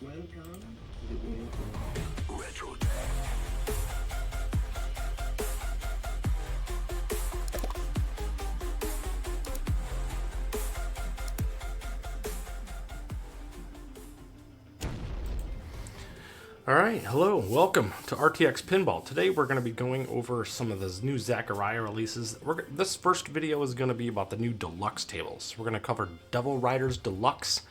Welcome to the Retro. Alright, hello, welcome to RTX Pinball. Today we're going to be going over some of those new Zaccaria releases. This first video is going to be about the new Deluxe tables. We're going to cover Devil Riders Deluxe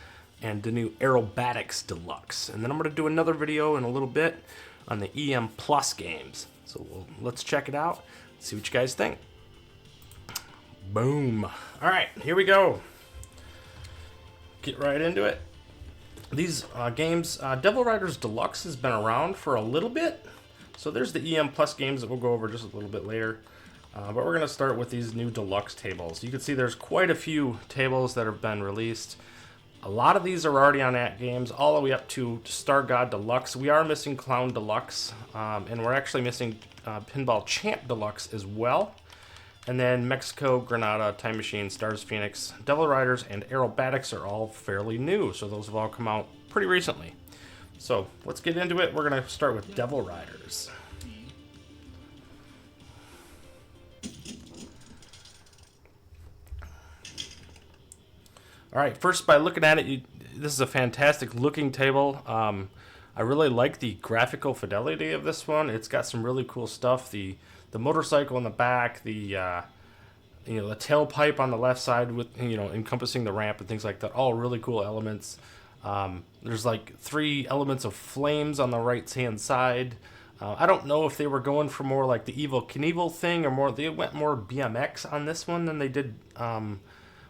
and the new Aerobatics Deluxe. And then I'm going to do another video in a little bit on the EM Plus games. So let's check it out, see what you guys think. Boom. Alright, here we go. Get right into it. These games, Devil Riders Deluxe has been around for a little bit. So there's the EM Plus games that we'll go over just a little bit later. But we're going to start with these new Deluxe tables. You can see there's quite a few tables that have been released. A lot of these are already on Atgames, all the way up to Star God Deluxe. We are missing Clown Deluxe, and we're actually missing Pinball Champ Deluxe as well. And then Mexico, Granada, Time Machine, Stars Phoenix, Devil Riders, and Aerobatics are all fairly new. So those have all come out pretty recently. So let's get into it. We're going to start with Devil Riders. Alright, first by looking at it, this is a fantastic looking table. I really like the graphical fidelity of this one. It's got some really cool stuff. The motorcycle in the back, the the tailpipe on the left side with encompassing the ramp and things like that. All really cool elements. There's like 3 elements of flames on the right hand side. I don't know if they were going for more like the Evil Knievel thing, or more they went more BMX on this one than they did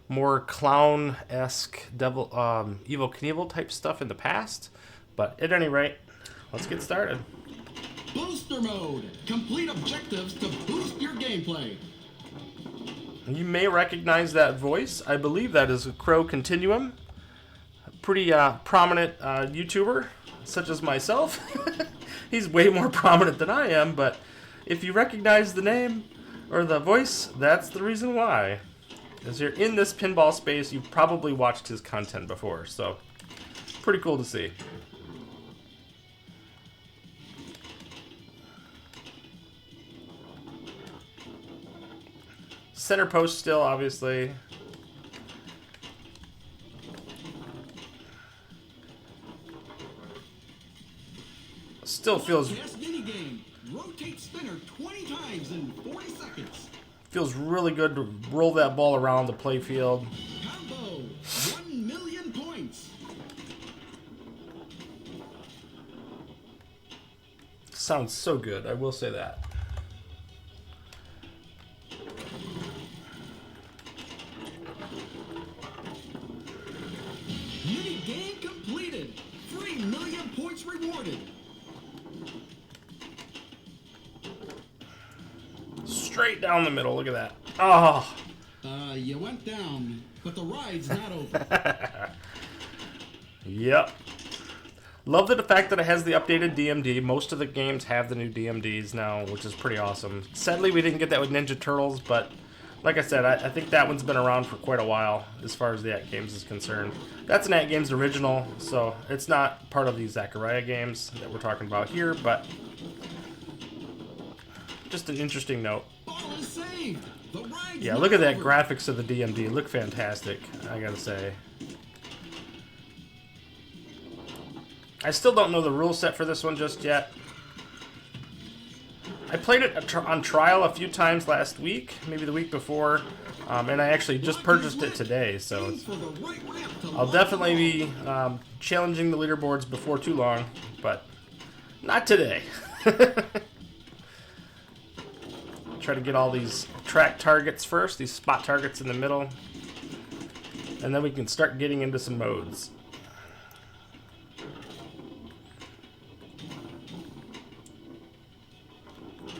more clown-esque Evil Knievel type stuff in the past. But at any rate, let's get started. Booster mode. Complete objectives to boost your gameplay. You may recognize that voice. I believe that is Crow Continuum. A pretty prominent YouTuber, such as myself. He's way more prominent than I am, but if you recognize the name or the voice, that's the reason why. As you're in this pinball space, you've probably watched his content before, so pretty cool to see. Center post still, obviously. Still feels... Rotate spinner 20 times in 40 seconds. Feels really good to roll that ball around the play field. Combo, 1 million points. Sounds so good, I will say that. Mini game completed. 3 million points rewarded. Straight down the middle, look at that. Oh. You went down, but the ride's not over. Yep. Love the fact that it has the updated DMD. Most of the games have the new DMDs now, which is pretty awesome. Sadly, we didn't get that with Ninja Turtles, but like I said, I think that one's been around for quite a while as far as the Atgames is concerned. That's an Atgames original, so it's not part of these Zaccaria games that we're talking about here, but just an interesting note. Ball is saved. The ride's Yeah, look at that graphics of the DMD. Look fantastic, I gotta say. I still don't know the rule set for this one just yet. I played it on trial a few times last week, maybe the week before, and I actually just purchased it today, so I'll definitely be challenging the leaderboards before too long, but not today. Try to get all these track targets first, these spot targets in the middle, and then we can start getting into some modes.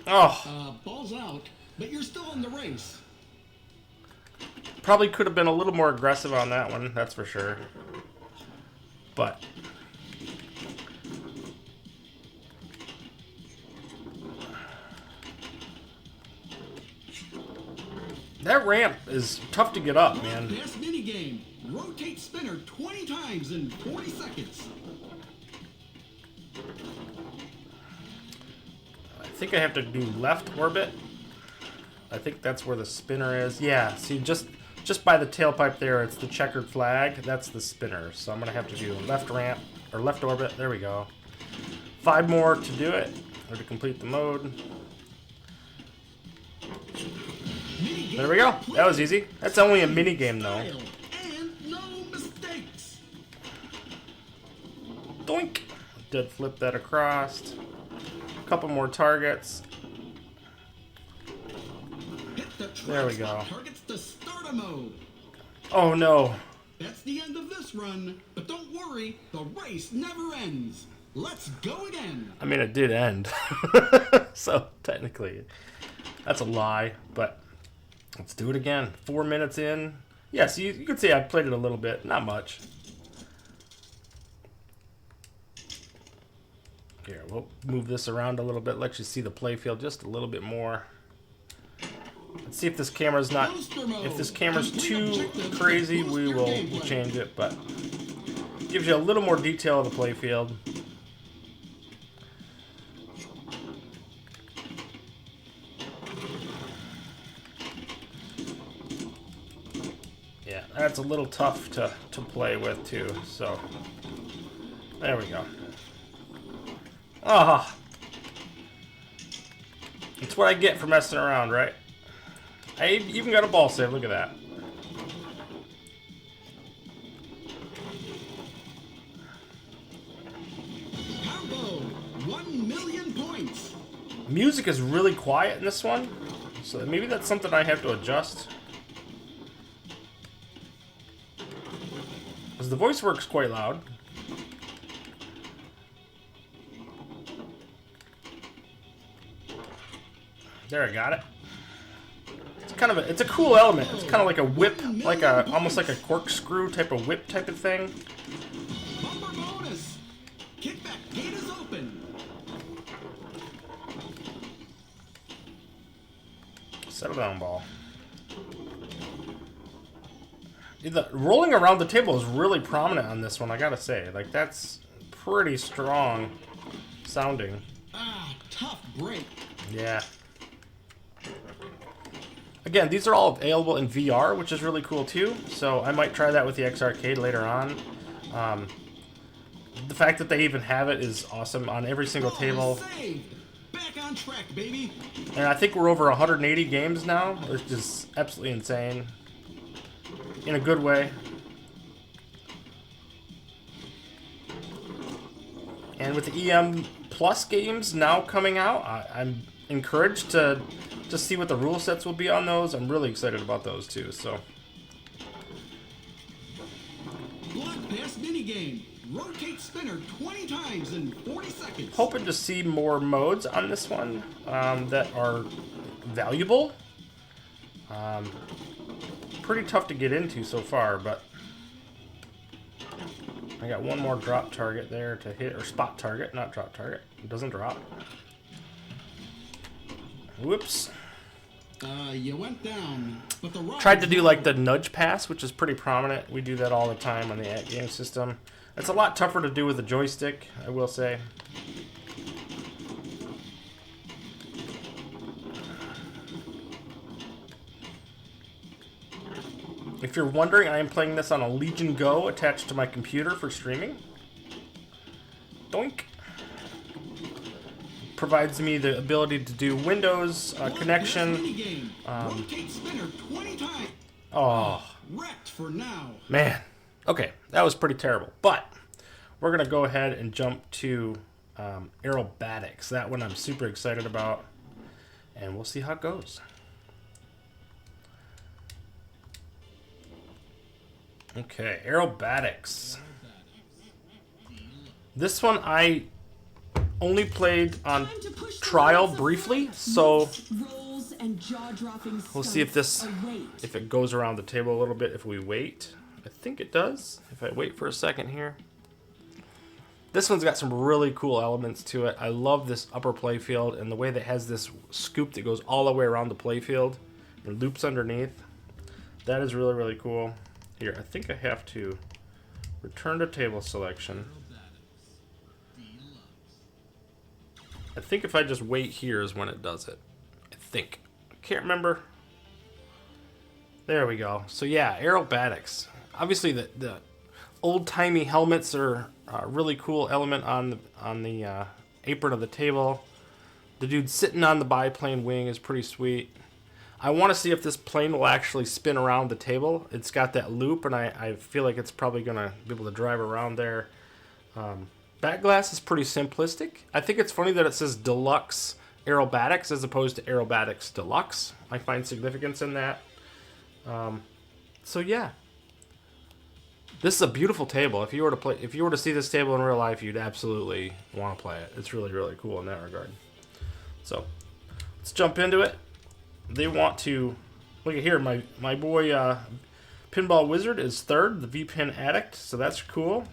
Oh. Ball's out, but you're still in the race. Probably could have been a little more aggressive on that one, that's for sure. But that ramp is tough to get up, man. Best mini game. Rotate spinner 20 times in 40 seconds. think I have to do left orbit. I think that's where the spinner is. Yeah, see, just by the tailpipe there, it's the checkered flag. That's the spinner. So I'm going to have to do left ramp, or left orbit. There we go. 5 more to do it, or to complete the mode. There we go. That was easy. That's only a mini game, though. And no mistakes. Doink. Did flip that across. A couple more targets. Hit the There we go. Targets to starter mode. Oh no. That's the end of this run, but don't worry, the race never ends. Let's go again. I mean, it did end. So technically, that's a lie, but let's do it again. 4 minutes in. Yes, you could say I played it a little bit, not much. Here, we'll move this around a little bit, let you see the playfield just a little bit more. Let's see if this camera's not, if this camera's too crazy, we'll change it, but gives you a little more detail of the playfield. Yeah, that's a little tough to play with too, so there we go. Ah, it's what I get for messing around, right? I even got a ball save. Look at that. Combo, 1 million points. Music is really quiet in this one, so maybe that's something I have to adjust. Because the voice works quite loud. There, I got it. It's kind of it's a cool element. It's kind of like a whip, almost like a corkscrew type of whip type of thing. Bumper bonus. Kickback gate is open. Settle down, ball. The rolling around the table is really prominent on this one, I gotta say. Like, that's pretty strong sounding. Ah, tough break. Yeah. Again, these are all available in VR, which is really cool too. So I might try that with the X Arcade later on. The fact that they even have it is awesome on every single table. Saved. Back on track, baby. And I think we're over 180 games now, which is absolutely insane. In a good way. And with the EM Plus games now coming out, I'm encouraged to see what the rule sets will be on those. I'm really excited about those too. So, Block pass minigame. Rotate spinner 20 times in 40 seconds. hoping to see more modes on this one that are valuable. Pretty tough to get into so far, but I got one more drop target there to hit, or spot target, not drop target. It doesn't drop. Whoops. You went down, but the Tried to do like the nudge pass, which is pretty prominent. We do that all the time on the Atgames system. It's a lot tougher to do with a joystick, I will say. If you're wondering, I am playing this on a Legion Go attached to my computer for streaming. Doink. Provides me the ability to do Windows connection. Rotate spinner 20 times. Oh, Wrecked for now. man. Okay, that was pretty terrible. But we're going to go ahead and jump to Aerobatics. That one I'm super excited about. And we'll see how it goes. Okay, Aerobatics. This one I only played on trial briefly, so we'll see if it goes around the table a little bit if we wait. I think it does, if I wait for a second here. This one's got some really cool elements to it. I love this upper playfield and the way that it has this scoop that goes all the way around the playfield and loops underneath. That is really, really cool. Here, I think I have to return to table selection. I think if I just wait here is when it does it. I think. I can't remember. There we go. So yeah, aerobatics. Obviously the old-timey helmets are a really cool element on the apron of the table. The dude sitting on the biplane wing is pretty sweet. I want to see if this plane will actually spin around the table. It's got that loop, and I feel like it's probably going to be able to drive around there. Back glass is pretty simplistic. I think it's funny that it says Deluxe Aerobatics as opposed to Aerobatics Deluxe. I find significance in that. So yeah, this is a beautiful table. If you were to see this table in real life, you'd absolutely want to play it. It's really, really cool in that regard. So let's jump into it. They want to look at here. My boy Pinball Wizard is third, the V-Pin Addict. So that's cool.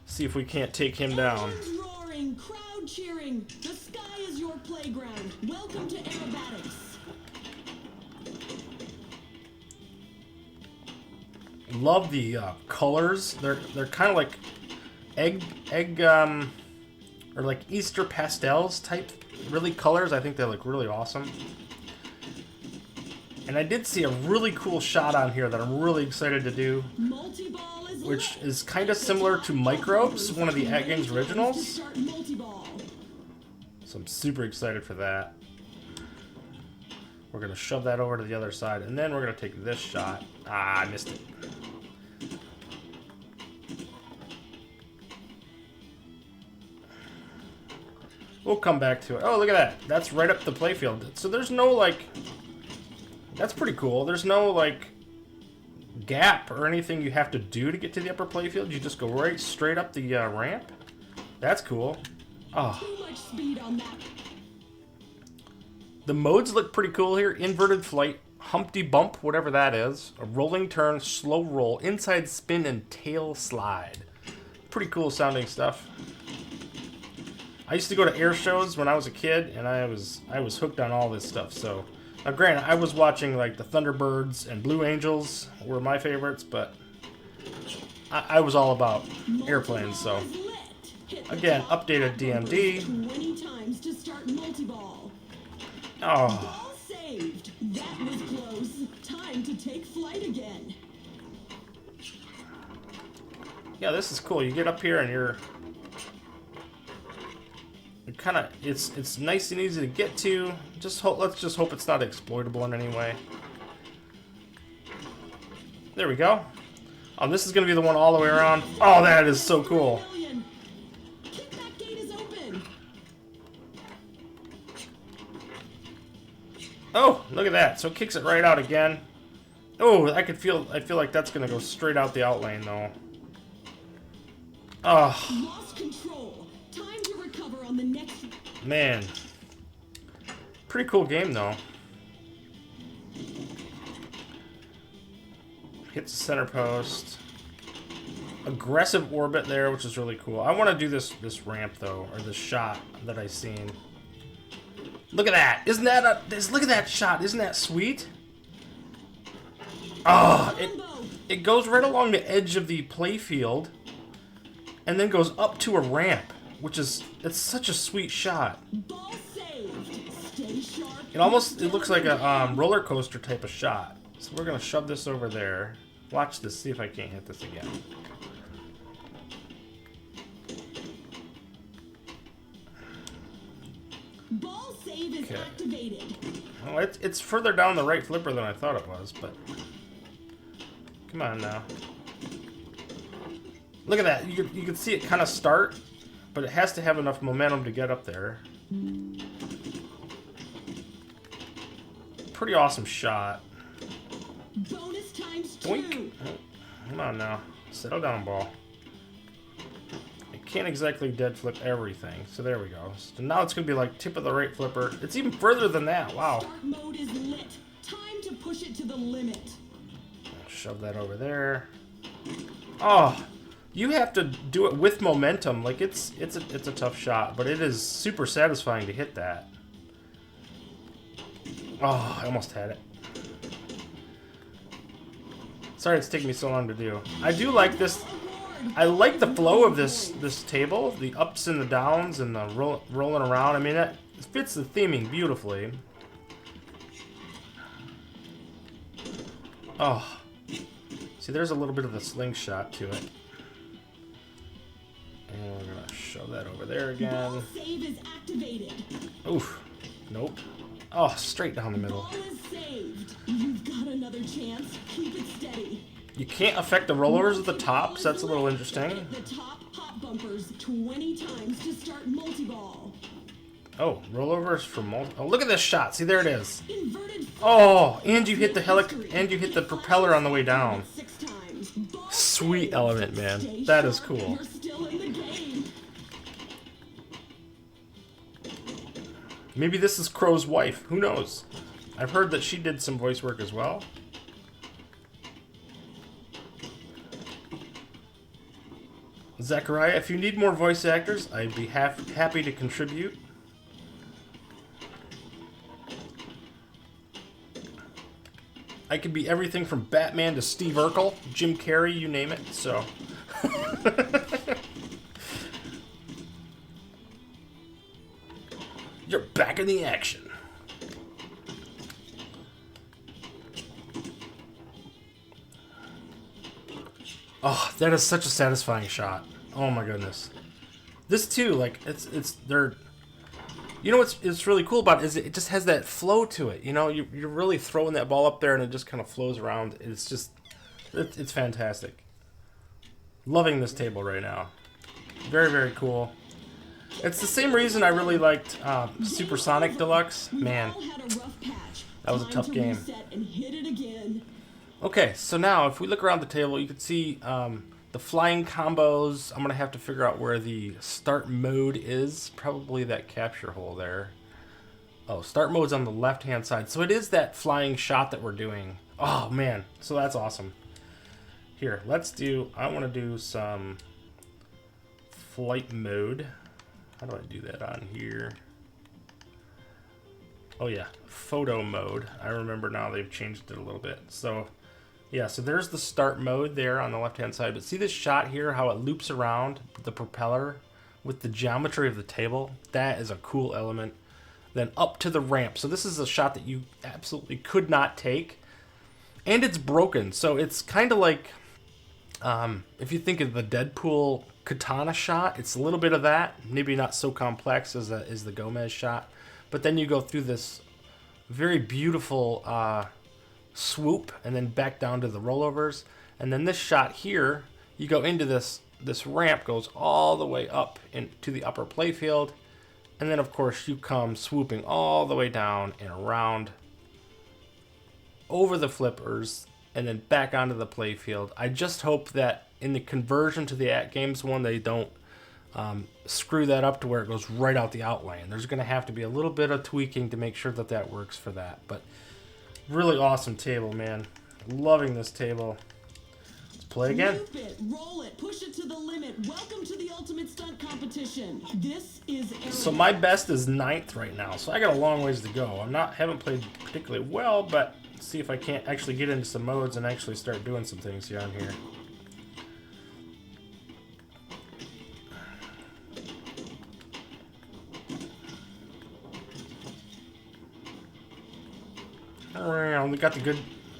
See if we can't take him down. Engines roaring, crowd cheering. The sky is your playground. Welcome to Aerobatics. Love the colors. They're kind of like egg or like Easter pastels type really colors. I think they look really awesome. And I did see a really cool shot on here that I'm really excited to do, which is kind of similar to Microbes, one of the Atgames originals. So I'm super excited for that. We're going to shove that over to the other side, and then we're going to take this shot. Ah, I missed it. We'll come back to it. Oh, look at that. That's right up the playfield. So there's no, like... That's pretty cool. There's no, like, gap or anything you have to do to get to the upper playfield. You just go right straight up the ramp. That's cool. Oh. Too much speed on that. The modes look pretty cool here. Inverted flight, Humpty Bump, whatever that is. A rolling turn, slow roll, inside spin, and tail slide. Pretty cool sounding stuff. I used to go to air shows when I was a kid, and I was hooked on all this stuff. So, now granted, I was watching like the Thunderbirds and Blue Angels were my favorites, but I was all about airplanes. So, again, updated DMD. 20 times to start multi-ball. Oh. Ball saved. That was close. Time to take flight again. Yeah, this is cool. You get up here and you're kind of it's nice and easy to get to. Let's just hope it's not exploitable in any way. There we go. Oh, this is gonna be the one all the way around. Oh, that is so cool. Kickback gate is open. Oh, look at that. So it kicks it right out again. Oh, I feel like that's gonna go straight out the outlane though. Oh. Lost control. Time to recover on the next. Man. Pretty cool game though. Hits the center post. Aggressive orbit there, which is really cool. I want to do this ramp though, or this shot that I seen. Look at that! Isn't that look at that shot? Isn't that sweet? Oh, it goes right along the edge of the playfield, and then goes up to a ramp, it's such a sweet shot. Ball saved. Stay sharp. It looks like a roller coaster type of shot. So we're gonna shove this over there. Watch this. See if I can't hit this again. Ball save is activated. Oh, it's further down the right flipper than I thought it was, but come on now. Look at that. You can see it kind of start, but it has to have enough momentum to get up there. Pretty awesome shot. Bonus times 2. Boink. Oh, come on now. Settle down, ball. I can't exactly dead flip everything, so there we go. So now it's going to be like tip of the right flipper. It's even further than that. Wow. Start mode is lit. Time to push it to the limit. Shove that over there. Oh, you have to do it with momentum. Like it's a tough shot, but it is super satisfying to hit that. Oh, I almost had it. Sorry it's taking me so long to do. I do like this. I like the flow of this table, the ups and the downs and the rolling around. I mean, it fits the theming beautifully. Oh, see, there's a little bit of a slingshot to it. And we're gonna show that over there again. Ball save is activated. Oof, nope. Oh, straight down the middle. Ball is saved. You've got another chance. Keep it steady. You can't affect the rollovers at the top, so that's a little interesting. Hit the top hop bumpers 20 times to start multi-ball. Oh, rollovers for multi. Oh, look at this shot. See, there it is. Inverted Oh, and you hit the propeller on the way down. 6 times. Ball Sweet saved. element, man. Stay That is sharp. cool. You're still in the game. Maybe this is Crow's wife. Who knows? I've heard that she did some voice work as well. Zaccaria, if you need more voice actors, I'd be happy to contribute. I could be everything from Batman to Steve Urkel, Jim Carrey, you name it, so... You're back in the action. Oh, that is such a satisfying shot. Oh my goodness. This too, like they're. You know what's really cool about it is it just has that flow to it. You know, you're really throwing that ball up there and it just kind of flows around. It's just, it's fantastic. Loving this table right now. Very, very cool. It's the same reason I really liked Supersonic Deluxe. Man, that was a tough game. Okay, so now if we look around the table, you can see the flying combos. I'm going to have to figure out where the start mode is. Probably that capture hole there. Oh, start mode's on the left-hand side. So it is that flying shot that we're doing. Oh, man. So that's awesome. Here, I want to do some flight mode. How do I do that on here? Oh, yeah. Photo mode. I remember now they've changed it a little bit. So... yeah, so there's the start mode there on the left-hand side. But see this shot here, how it loops around the propeller with the geometry of the table? That is a cool element. Then up to the ramp. So this is a shot that you absolutely could not take. And it's broken. So it's kind of like, if you think of the Deadpool katana shot, it's a little bit of that. Maybe not so complex as the Gomez shot. But then you go through this very beautiful... swoop and then back down to the rollovers, and then this shot here, you go into this ramp, goes all the way up into the upper playfield, and then of course you come swooping all the way down and around over the flippers and then back onto the playfield. I just hope that in the conversion to the Atgames one they don't screw that up to where it goes right out the outline. There's going to have to be a little bit of tweaking to make sure that that works for that, but really awesome table, man. Loving this table. Let's play again. Loop it, roll it, push it to the limit. Welcome to the ultimate stunt competition. This is Aerobatics. So my best is 9th right now, so I got a long ways to go. Haven't played particularly well, but let's see if I can't actually get into some modes and actually start doing some things here on here.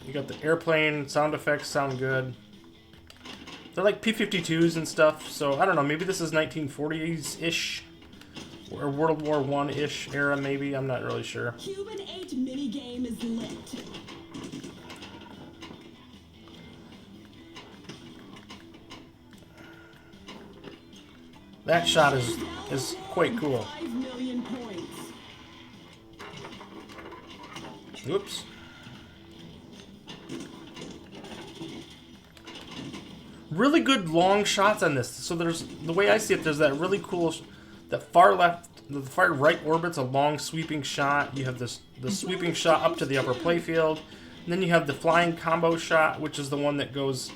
You got the airplane sound effects sound good. They're like P-52s and stuff, so I don't know, maybe this is 1940s-ish or World War I-ish era, maybe. I'm not really sure. Cuban 8 minigame is lit. That shot is quite cool. 5 million points. Oops. Really good long shots on this. So there's, the way I see it, there's that really cool, that far left, the far right orbit's a long sweeping shot. You have the sweeping shot up to the upper playfield. And then you have the flying combo shot, which is the one that goes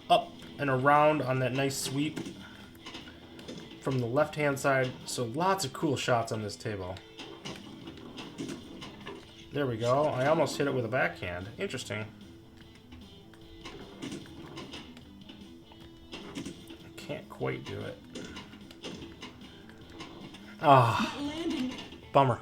up and around on that nice sweep from the left-hand side. So lots of cool shots on this table. There we go. I almost hit it with a backhand. Interesting. quite do it. Ah, That landing. bummer.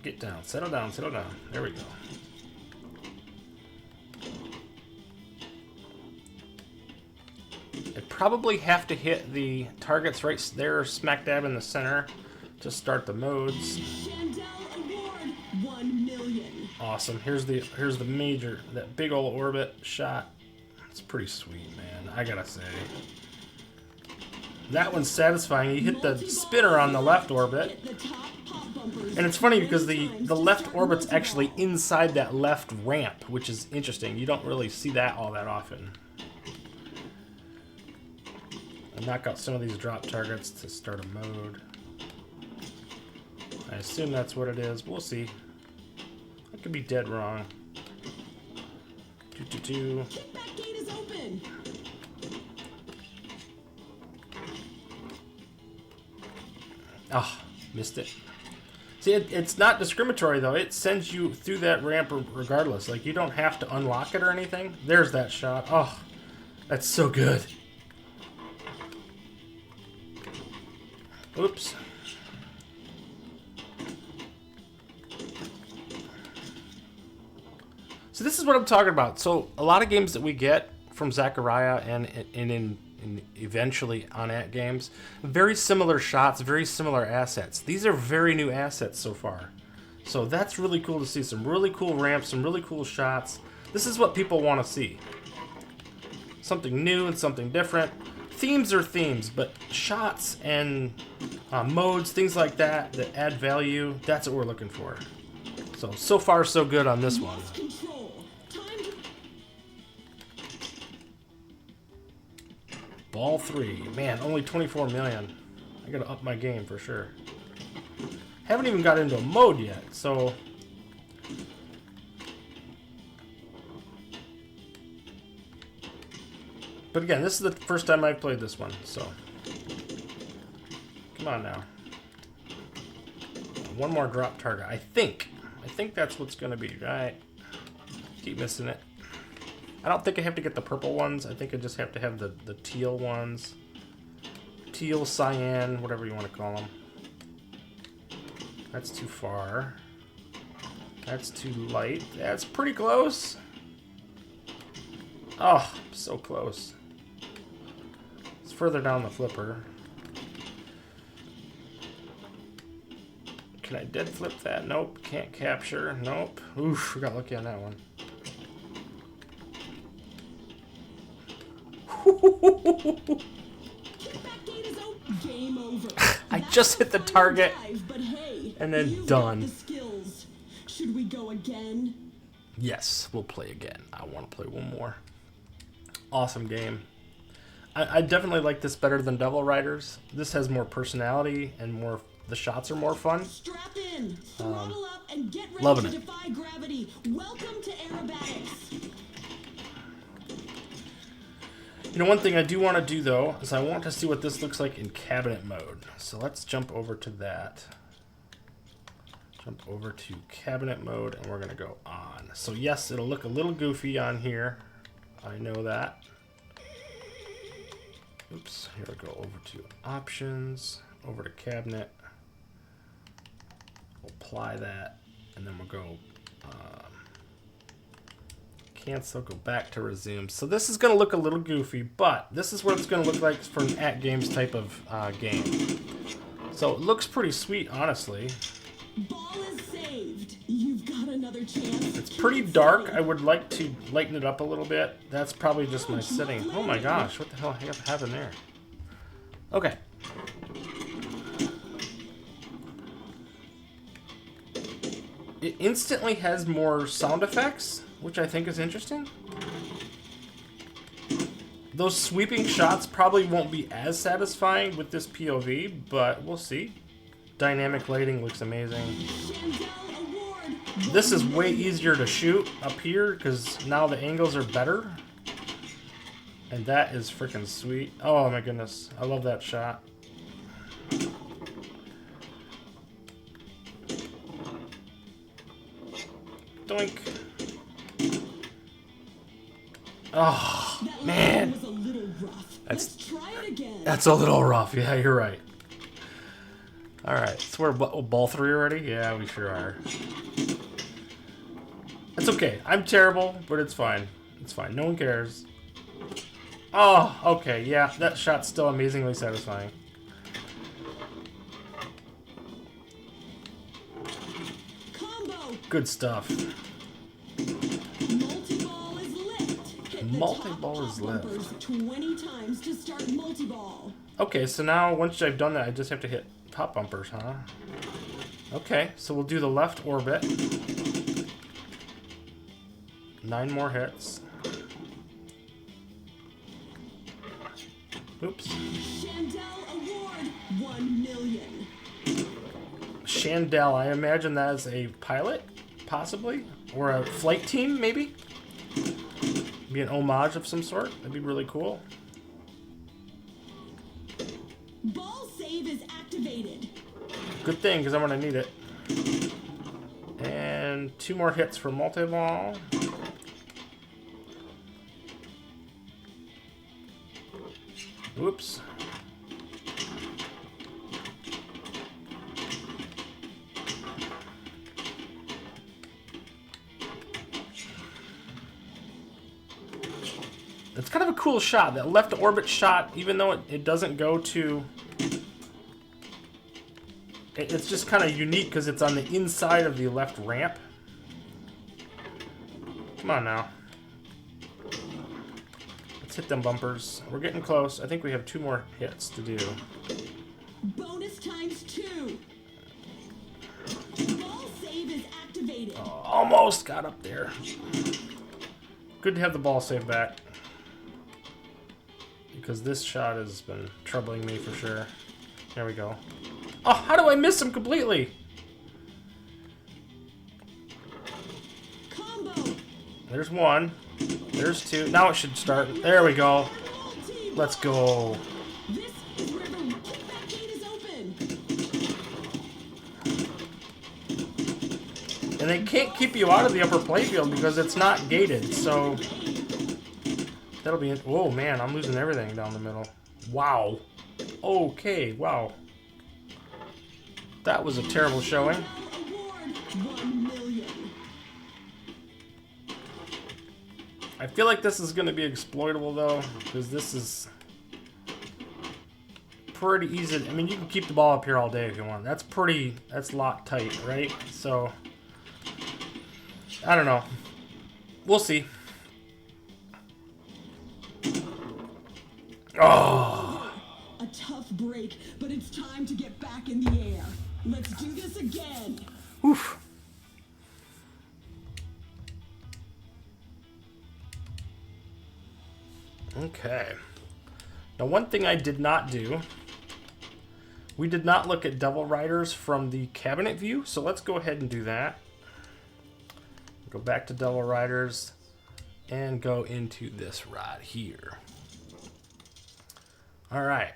Get down, settle down, settle down. There we go. I probably have to hit the targets right there, smack dab in the center, to start the modes. Chandel Award 1 million. Awesome. Here's the major, that big old orbit shot. It's pretty sweet, man. I gotta say. That one's satisfying. You hit the spinner on the left orbit. Hit the top pop bumpers And it's funny because 20 the times to left start orbit's actually multi-ball. inside that left ramp, which is interesting. You don't really see that all that often. I'll knock out some of these drop targets to start a mode. I assume that's what it is. We'll see. I could be dead wrong. Kickback gate is open. Ah, missed it. See, it's not discriminatory, though. It sends you through that ramp regardless. Like, you don't have to unlock it or anything. There's that shot. Oh, that's so good. Oops. So this is what I'm talking about. So a lot of games that we get from Zaccaria and eventually on Atgames, very similar shots, very similar assets. These are very new assets so far. So that's really cool to see. Some really cool ramps, some really cool shots. This is what people want to see. Something new and something different. Themes are themes, but shots and modes, things like that, that add value, that's what we're looking for. So far so good on this one. Lost control. Time to... Ball 3. Man, only 24 million. I gotta up my game for sure. Haven't even got into a mode yet, so... But again, this is the first time I've played this one, so... Come on now. One more drop target, I think. I think that's what's gonna be, right? Keep missing it. I don't think I have to get the purple ones. I think I just have to have the teal ones. Teal, cyan, whatever you want to call them. That's too far. That's too light. That's pretty close. Oh, so close. It's further down the flipper. Can I dead flip that? Nope. Can't capture. Nope. Oof, we got lucky on that one. Kickback gate is open. Game over. I That's just hit the final target drive, but hey, and then you've done. got the skills. Should we go again? Yes, we'll play again. I want to play one more. Awesome game. I definitely like this better than Devil Riders. This has more personality and more. The shots are more fun. Strap in, throttle up, and get ready loving to it. defy gravity. Welcome to Aerobatics. You know, one thing I do want to do though is I want to see what this looks like in cabinet mode. So let's jump over to that. Jump over to cabinet mode, and we're gonna go on. So yes, it'll look a little goofy on here. I know that. Oops, here we go over to options, over to cabinet. We'll apply that, and then we'll go cancel, go back to resume. So this is going to look a little goofy, but this is what it's going to look like for an Atgames type of game. So it looks pretty sweet, honestly. Ball is saved. You've got another chance. It's pretty dark. I would like to lighten it up a little bit. That's probably just my setting. Oh my gosh, what the hell happened there? Okay. It instantly has more sound effects, which I think is interesting. Those sweeping shots probably won't be as satisfying with this POV, but we'll see. Dynamic lighting looks amazing. This is way easier to shoot up here because now the angles are better. And that is freaking sweet. Oh my goodness. I love that shot. Doink. Oh, That man. was a little rough. Let's try it again. That's a little rough. Yeah, you're right. All right, so we're ball 3 already? Yeah, we sure are. It's okay. I'm terrible, but it's fine. It's fine. No one cares. Oh, okay. Yeah, that shot's still amazingly satisfying. Combo. Good stuff. Multi-ball is lit. Hit the Multi-ball top is lit. bumpers 20 times to start multi-ball. Okay, so now once I've done that, I just have to hit top bumpers, huh? Okay, so we'll do the left orbit. 9 more hits. Oops. Chandel Award 1 million. Chandel, I imagine that is a pilot, possibly? Or a flight team, maybe? Be an homage of some sort. That'd be really cool. Ball save is activated. Good thing, because I'm going to need it. And 2 more hits for multi-ball. Oops. It's kind of a cool shot. That left orbit shot, even though it doesn't go to... It's just kind of unique because it's on the inside of the left ramp. Come on now. Let's hit them bumpers. We're getting close. I think we have 2 more hits to do. Bonus times 2. Ball save is activated. Almost got up there. Good to have the ball save back. Because this shot has been troubling me for sure. There we go. Oh, how do I miss him completely? Combo. There's 1. There's 2. Now it should start. There we go. Let's go. This is where the kickback gate is open. And they can't keep you out of the upper playfield because it's not gated, so... That'll be... Whoa, man, I'm losing everything down the middle. Wow. Okay, wow. That was a terrible showing. Award 1 million. I feel like this is going to be exploitable, though, because this is pretty easy. I mean, you can keep the ball up here all day if you want. That's locked tight, right? So, I don't know. We'll see. Oh. A tough break, but it's time to get back in the air. Let's do this again. Oof. Okay. Now, one thing I did not do, we did not look at Devil Riders from the cabinet view, so let's go ahead and do that. Go back to Devil Riders and go into this rod here. All right.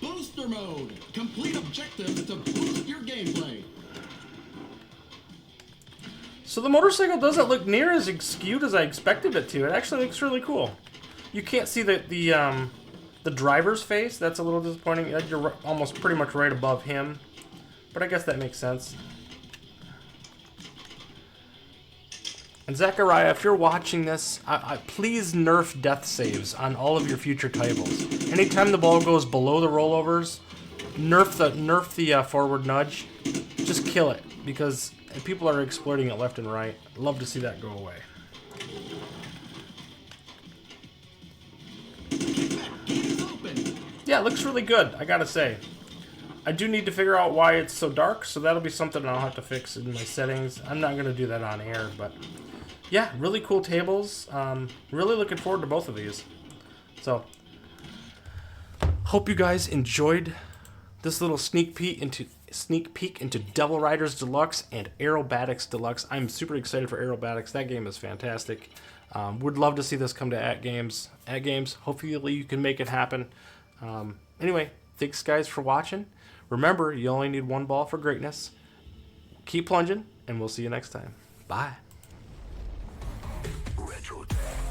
Booster mode. Complete objectives to boost your gameplay. So the motorcycle doesn't look near as skewed as I expected it to. It actually looks really cool. You can't see the driver's face. That's a little disappointing. You're almost pretty much right above him. But I guess that makes sense. And Zaccaria, if you're watching this, please nerf death saves on all of your future titles. Anytime the ball goes below the rollovers, nerf the forward nudge. Just kill it, because people are exploiting it left and right. I'd love to see that go away. Yeah, it looks really good, I gotta say. I do need to figure out why it's so dark, so that'll be something I'll have to fix in my settings. I'm not gonna do that on air, but yeah, really cool tables. Really looking forward to both of these. So, hope you guys enjoyed this little sneak peek into Devil Riders Deluxe and Aerobatics Deluxe. I'm super excited for Aerobatics. That game is fantastic. Would love to see this come to Atgames. Atgames, hopefully you can make it happen. Anyway, thanks guys for watching. Remember, you only need 1 ball for greatness. keep plunging, and we'll see you next time. Bye. Retro Tech.